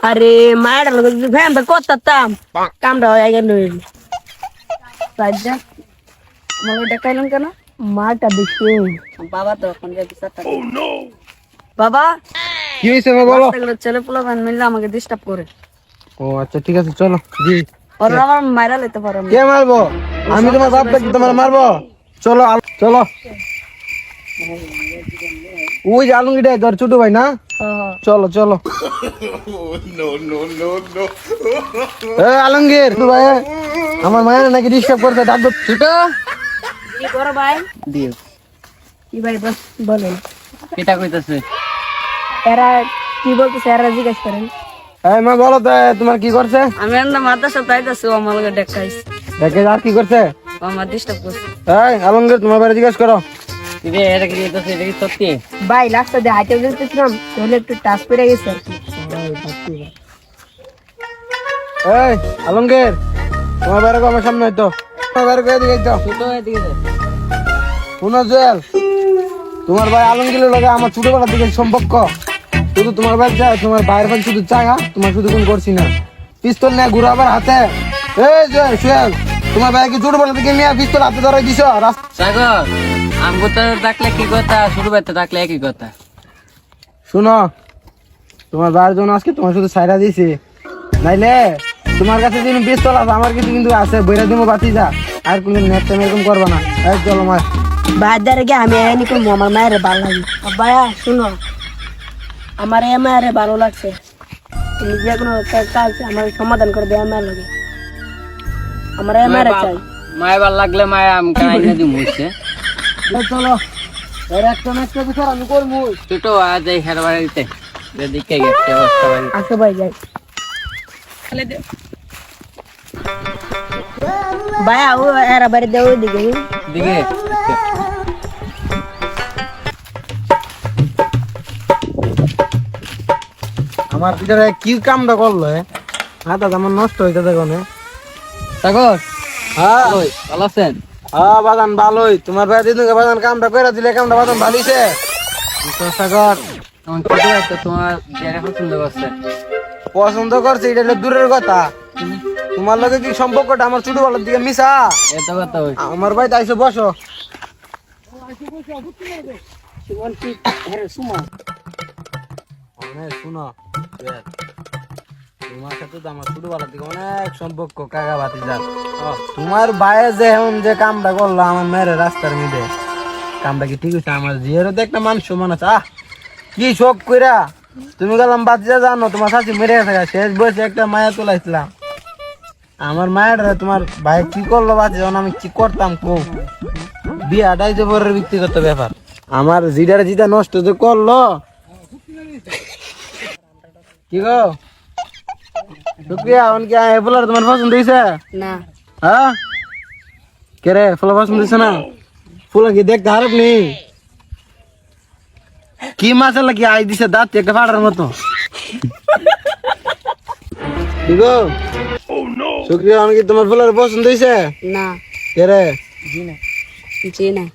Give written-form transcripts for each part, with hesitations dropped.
আরে মায়ের ভ্যান করতাম কামটা হয়ে গেল রাজ্জা আমাকে দেখাইলাম কেন মাটা দেখে বাবা তো এখন বাবা কি হয়েছে বলো? ছেলে পোলা ভ্যান মিললে আমাকে ডিস্টার্ব করে। ও আচ্ছা ঠিক আছে চলো। জি ওরা আমার মাইরা লেতে পারো কে মারবো? আমি তোমার বাপ কি তোমার মারবো? চলো চলো। ওই যে আলমগীর তোর ছোট ভাই না? চলো চলো। আলমগীর ভাই আমার মায়ের নাকি ডিস্টার্ব করতে ডাকবো। ছোট কি করো ভাই? দিও কি ভাই বস বলেন কেটা কইতাছে? এরা কি বলতেছে এরা জিজ্ঞেস করেন। এই মা বলো তো তোমার কি করছে? আমি এমন মাদ্রাসা তাইতাছি ও আমাকে দেখাইছে দেখে আর কি করছে? ও আমার ডিস্টার্ব করছে। এই আলমগীর তোমার বাড়ি জিজ্ঞেস করো। রে এটা কি কইতাছে? এটা কি সত্যি? ভাই রাস্তা দিয়ে হাইটে যেতেছিলাম তাহলে একটু টাচ পড়ে গেছে আর কি। এই আলমগীর তোমার বাইরে আমার সামনে হইতো তোমার বাইরে এদিকে যাও। ছোট এদিকে দে। শোনো জুয়েল, তোমার ভাই আলমগীরের লগে আমার ছোটবেলা থেকে সম্পর্ক। শুধু তোমার ভাই চায়, তোমার ভাইয়ের ভাই শুধু চায়, তোমার শুধু কোন করছি না। পিস্তল নিয়ে ঘুরাবার হাতে। এই জুয়েল, তোমার ভাই কি ছোটবেলা থেকে নিয়ে পিস্তল হাতে ধরাই দিছ? সাগর আমগো তো ডাকলে কি কথা, শুরু করতে ডাকলে একই কথা। শুনো, তোমার ভাইয়ের জন্য আজকে তোমার শুধু সাইরা দিয়েছি, নাইলে তোমার কাছে যিনি পিস্তল আছে আমার কাছে কিন্তু আছে, বইরা দিমো বাতি যা। আর কোন নেক্সট টাইম এরকম করবা না। এই চলো মার বাজারে গিয়ে আমি এনি করবো আমার মায়ের ভালো লাগে। ভাইয়া শুনো, আমার এ মায়ের ভালো লাগছে, তুমি যে কোনো কাজ আমার সমাধান করে দেয় মায়ের লাগে। আমার এ মায়ের চাই। মায় ভাল লাগলে মায় আমকে আইনে দিমু হইছে। চলো, এর একটা নেক্সট বিচার আমি করবো। ছোট আজ এই হের বাড়িতে এদিকে গেছে অবস্থা বাড়ি। আসো ভাই যাই। ভাইয়া ও এরা বাড়ি দেওয়া ওইদিকে দিকে আমার ভিতরে কি কামটা করলো? হাতটা আমার নষ্ট হইতে দেখো না। সাগর হ্যাঁ ওই ভালো আছেন? হ্যাঁ বাদান ভালোই। তোমার ভাই দিদিকে বাদান কামটা করে দিলে কামটা বাদান ভালিছে। সাগর আমার ছোট ভাই তো তোমার বিয়ারে পছন্দ করছে। পছন্দ করছে এটা হলো দূরের কথা, তোমার লগে কি সম্পর্কটা আমার ছোটবেলার দিকে মিশা? এত কথা ওই আমার ভাই তাইছো বসো। শুনো তোমার সাথে তো আমার ছোটবেলার দিকে অনেক সম্পর্ক, কাকা ভাতিজা। তোমার ভাইয়ে যে এখন যে কামটা করলো আমার মেয়ের রাস্তার মধ্যে, কামটা কি ঠিক হয়েছে? আমার জিয়েরও তো একটা মান সম্মান আছে। কি শোক কইরা তুমি গেলাম বাতিজা জানো, তোমার শাশি মেরে গেছে, শেষ বয়সে একটা মায়া তোলাইছিলাম। আমার মায়ের তোমার ভাই কি করলো বাতিজা, আমি কি করতাম কো? বিয়াটাই যে বড় ব্যক্তিগত ব্যাপার। আমার জিডারে জিটা নষ্ট যে করলো। কি গো শুক্রিয়া, অনকে এগুলার তোমার পছন্দ হয়েছে? না হ্যাঁ কে রে ফুলা পছন্দ হয়েছে না? ফুলা কি দেখতে খারাপ নেই? কি মাসাল্লা কি আই দিছে দাঁত একটা ফাটার মতো। কি গো শুক্রিয়া, অনকে তোমার ফুলার পছন্দ হয়েছে? না কে রে জি না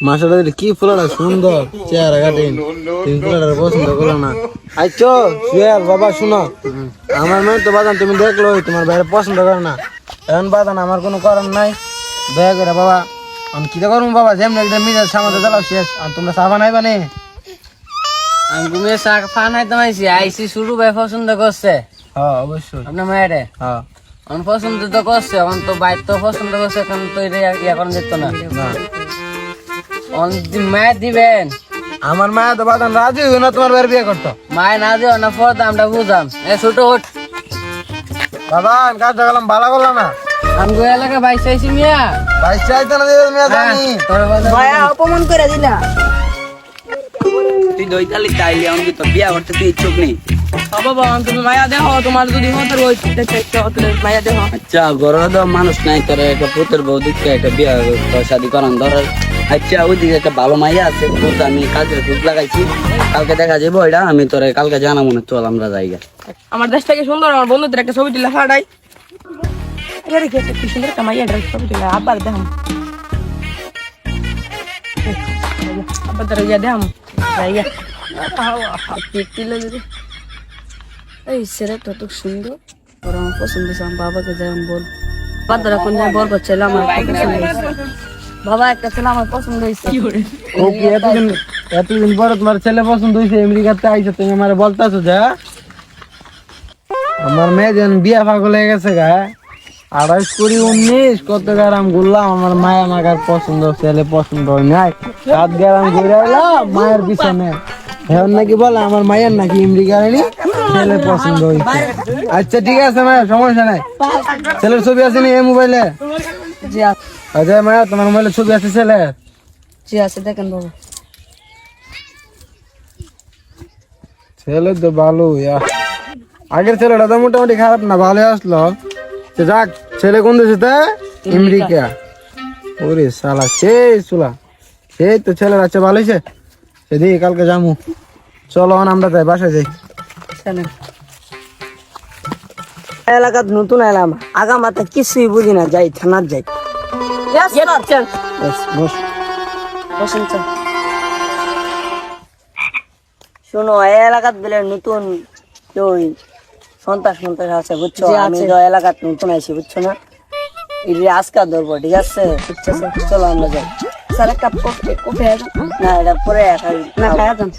মাসাল্লাহ কি ফুলাটা সুন্দর, চেহারা কাটিন, তুমি ফুলাটা পছন্দ করো না? আইছো সুয়েল বাবা শুনো, আমার মেয়ে তো বাদান তুমি দেখলো তোমার বাইরে পছন্দ করে না, এখন বাদান আমার কোনো করার নাই। দয়া করে বাবা আমি কি করবো বাবা, যেমন একটা মিজাজ সামাতে জ্বালাও শেষ। আর তোমরা সাবা নাই বানে? আমি ঘুমিয়ে শাক ফানাই তোমাইছি আইসি শুরু ভাই পছন্দ করছে। হ্যাঁ অবশ্যই। আপনার মায়েরে হ্যাঁ আমার পছন্দ তো করছে, এখন তো বাইর তো পছন্দ করছে, এখন তো এটা ইয়া করেন যেত না। মায়ের দিবেন? আমার মায়া তো বাদান রাজি হইব না তোমার বাইরে বিয়ে করতো। মায় না দিও না পর দামটা বুঝাম। এ ছোট ওঠ বাদান কাজটা গেলাম ভালো করলো না। আমি এলাকা বাইশ চাইছি মিয়া। ভাই চাইতে না দিবে মেয়ে জানি। ভাইয়া অপমান করে দিলা। তুই দইতালি চাইলি আমাকে তো বিয়া করতে তুই ইচ্ছুক নেই? বাবা তুমি মায়া দেখো, তোমার যদি মতের ওই মায়া দেখো। আচ্ছা গরম তো মানুষ নাই, তোর একটা পুতের বউ দিচ্ছে একটা বিয়া শাদি করান ধরার। আচ্ছা ওইদিকে একটা ভালো মাইয়া আছে, পুত আমি কাজের খুঁজ লাগাইছি, কালকে দেখা যাবো এটা। আমি তোরে কালকে জানাবো না, চল আমরা যাইগা। আমার দেশটা কি সুন্দর, আমার বন্ধুদের একটা ছবি তুলে ফাটাই। এবারে কি একটা কি সুন্দর একটা মাইয়া ছবি তুলে আবার দেখাম, আবার ধরে গিয়ে দেখাম। এই ছেলেটা তো সুন্দর, ওরা আমার পছন্দ হয়েছে, আমার বাবাকে যাই আমি বল। বাচ্চারা কোন জায়গায় বলবো ছেলে আমার পছন্দ হয়েছে। বাবা একটা ছেলে আমার পছন্দ হয়েছে। ও কি এতদিন পরে তোমার ছেলে পছন্দ হয়েছে, আমেরিকাতে আইছো, তুমি আমার বলতেছো যে আমার মেয়ে যেন বিয়া পাগল হয়ে গেছে গা, 28 কুড়ি 19 কত গ্রাম ঘুরলাম, আমার মায়া মাগার পছন্দ ছেলে পছন্দ হয় নাই, 7 গ্রাম ঘুরে এলাম মায়ের পিছনে, এখন নাকি বলে আমার মায়ের নাকি আমেরিকা ছেলে পছন্দ হয়েছে। আচ্ছা ঠিক আছে মায়া, সমস্যা নাই, ছেলের ছবি আছে নি এই মোবাইলে? জি আচ্ছা মায়া, তোমার মোবাইলে ছবি আছে ছেলের? জি আছে, দেখেন বাবা। ছেলে তো ভালো, আগের ছেলেটা তো মোটামুটি খারাপ না, ভালো আসলো। সে যাক, ছেলে কোন দেশে? আমেরিকা। ওরে শালা, সেই চুলা, সেই তো ছেলের আছে ভালো হয়েছে। সেদিকে কালকে যামু, চলো আমরা যাই, বাসায় যাই। চলেন। এলাকাত নতুন এলাম, আগা মাথা কিছুই বুঝি না, যাই থানার যাই। শোনো, এই এলাকাত বলে নতুন ওই সন্তাস সন্তাস আছে বুঝছো, আমি তো এলাকাত নতুন আইছি বুঝছো না, এই আজকা ধরবো, ঠিক আছে? চলো আমরা যাই। স্যার একটা কফি না, এটা পরে না খাওয়া যান,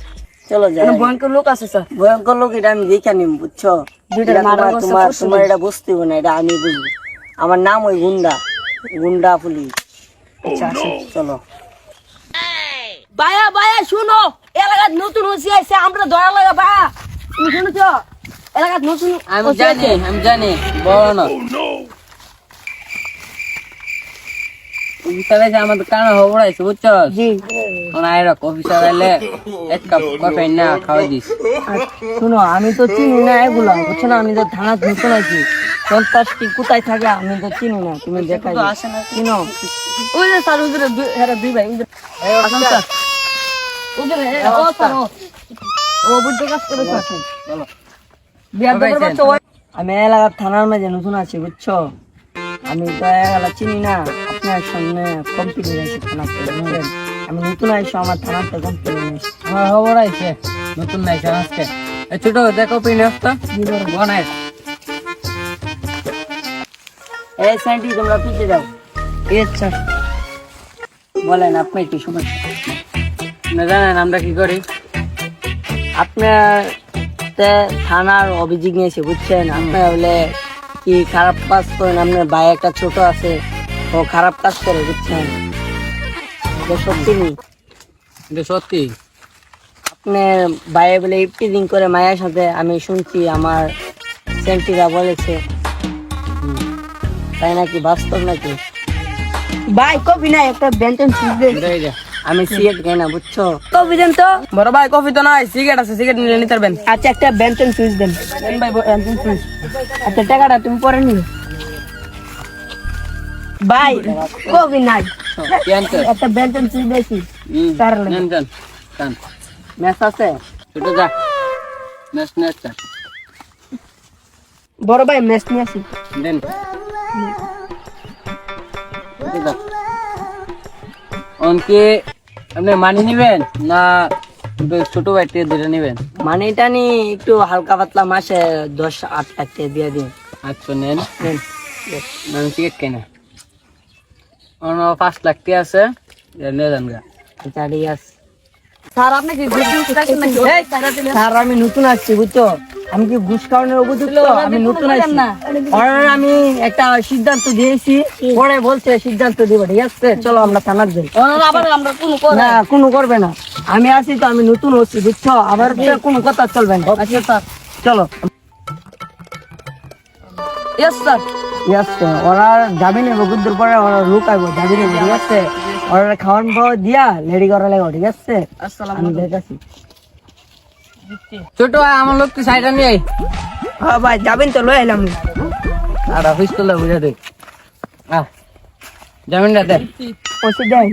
চলো যাই। ভয়ঙ্কর লোক আছে স্যার, ভয়ঙ্কর লোক, এটা আমি দেখে নিম বুঝছো। তোমার এটা বুঝতে হবে না, এটা আমি বুঝবো। আমার নাম ওই গুন্ডা পুলিশ। আচ্ছা চলো। বায়া বায়া শুনো, এলাকাত নতুন ওসি আইছে, আমরা ধরা লাগা। বায়া তুমি শুনেছো এলাকাত নতুন? আমি জানি বলো না। অফিসার আছে আমাদের কানে খবর আছে বুঝছো? জি অফিসার আইলে এক কাপ কফি না খাওয়াই দিস। শুনো, আমি তো চিনি না এগুলা বুঝছো না, আমি তো থানা নতুন আছি, সন্ত্রাসটি কোথায় থাকে আমি তো চিনি না, তুমি দেখাই চিনো? ওই যে স্যার, ওদের দুই ভাই, আসুন স্যার। আমি এলাকার থানার মাঝে নতুন আছি বুঝছো, আমি তো এলাকা চিনি না, আপনার সামনে কমপ্লিট হয়েছে থানা, আমি নতুন আইসো, আমার থানাতে কমপ্লিট হয়েছে। আমার খবর আইছে নতুন নাইছে আজকে। ছোট দেখো পিনটা বনাই। এই স্যান্ডি তোমরা পিছিয়ে যাও। আচ্ছা বলেন, আপনি কি সমস্যা? না জানেন আমরা কি করি? আপনার থানার অভিযোগ নিয়েছে বুঝছেন, আপনার বলে কি খারাপ কাজ করেন, আপনার ভাই একটা ছোট আছে, ও খারাপ কাজ করে বুঝছেন, এটা সত্যি নেই। এটা সত্যি? আপনার ভাই বলে ইফটিজিং করে মায়ের সাথে, আমি শুনছি, আমার সেন্টিরা বলেছে, তাই নাকি বাস্তব নাকি? ভাই কফি নাই, একটা বেন্টেন আমি সিগারেট খাই না বুঝছো, কফি দেন তো। বড় ভাই কফি তো নাই, সিগারেট আছে, সিগারেট নিলে নিতে পারবেন। আচ্ছা একটা বেন্টেন সুইচ দেন ভাই, বেন্টেন সুইচ। আচ্ছা টাকাটা তুমি পরে নিও ভাই, কফি নাই, একটা বেন্টেন সুইচ দিয়েছি। ম্যাচ আছে ছোট যা ম্যাচ ম্যাচ বড় ভাই, ম্যাচ নিয়ে আসি দেন। অনকে আপনি মানি নিবেন না ছোট ভাই টিয়া দুটো নিবেন? মানিটা নি একটু হালকা পাতলা, মাসে 10-8 টাকা দিয়ে দিন। আচ্ছা নেন নেন টিকিট কেনা। অন্য 5 লাখ টাকা আছে, নিয়ে যান গা। আচ্ছা ঠিক আছে স্যার। আপনি কি ঘুষ খাচ্ছেন নাকি? স্যার আমি নতুন আসছি বুঝছো, আমি কি ঘুষ খাওয়ানোর উপযুক্ত? আমি নতুন আসছি, আমি একটা সিদ্ধান্ত দিয়েছি, পরে বলছে সিদ্ধান্ত দিব, ঠিক আছে? চলো আমরা থানার যাই। না কোনো করবে না, আমি আছি তো, আমি নতুন হচ্ছি বুঝছো, আবার কোনো কথা চলবে না। আচ্ছা স্যার চলো। ওরা যাবি নেবো গুদ্দুর পরে, ওরা লুকাইবো, যাবি নেবো, ঠিক আছে? ওরা খাওয়ান পাওয়া দিয়া রেডি করা লাগবে, ঠিক আছে? আমি দেখেছি। ছোট ভাই আমার লোক তুই সাইডে নিয়ে আই। হ্যাঁ ভাই যাবেন তো, লয়ে এলাম। আর পিস্তল বুঝা দে, জামিনটা দে। ওষুধ দেন।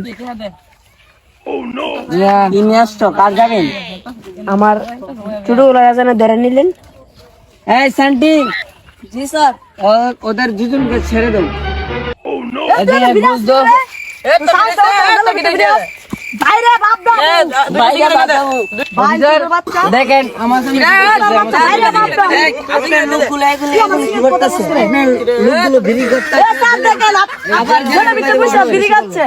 কি নিয়ে আসছো? কার যাবেন? আমার ছোট রাজানে ধরে নিলেন। এই স্যান্টি। জি স্যার। ওদের দুজনকে ছেড়ে দাও। বাইরে বাপ দাও বাইরে বাইরে বাচ্চা দেখেন আমার সামনে বাইরে বাপ দাও আপনার লোকগুলো এগুলো কি করতেছে লোকগুলো বিড়ি করতে এ সাপ দেখেন আবার জেলে ভিতরে বসে বিড়ি খাচ্ছে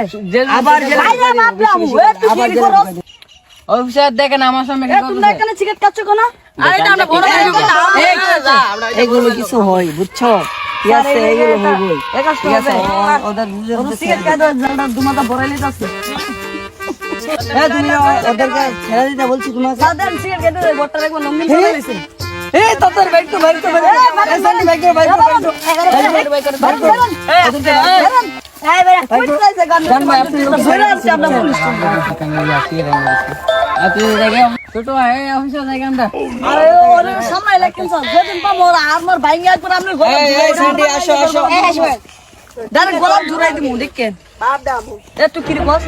আবার বাইরে বাপ দাও এ তুই কি করছ অফিসার দেখেন আমার সামনে এ তোমরা এখানে সিগারেট খাচ্ছ কেন আরে এটা আমরা বড় এগুলো কিছু হয় বুঝছো কি আছে এগুলো হইবই ঠিক আছে ওদের সিগারেট খাওয়া জানা দুমাতা বড়াইলে যাচ্ছে তুমি ওদেরকে ছেড়ে দিতে বলছি তোমাকে সাধারণ সিগারেট খেতে বড়টা রাখবো নমিন চলে গেছে এই তোদের বাইক তো বাইক তো বাইক এই ভাই কইতেছে গান ধরে আছে আমরা পুলিশ আপনি দেখেন ছোট ভাই অফিসার দেখেন আমরা আরে ওরে সামনে ইলেকশন চল যেদিন পা মোর আর মোর ভাইঙ্গা একবার আপনি গোলাপ আসো আসো ডাইরেক্ট গোলাপ জুড়াই দিমু দেখেন বাপ দাও এ তুই কি রে বস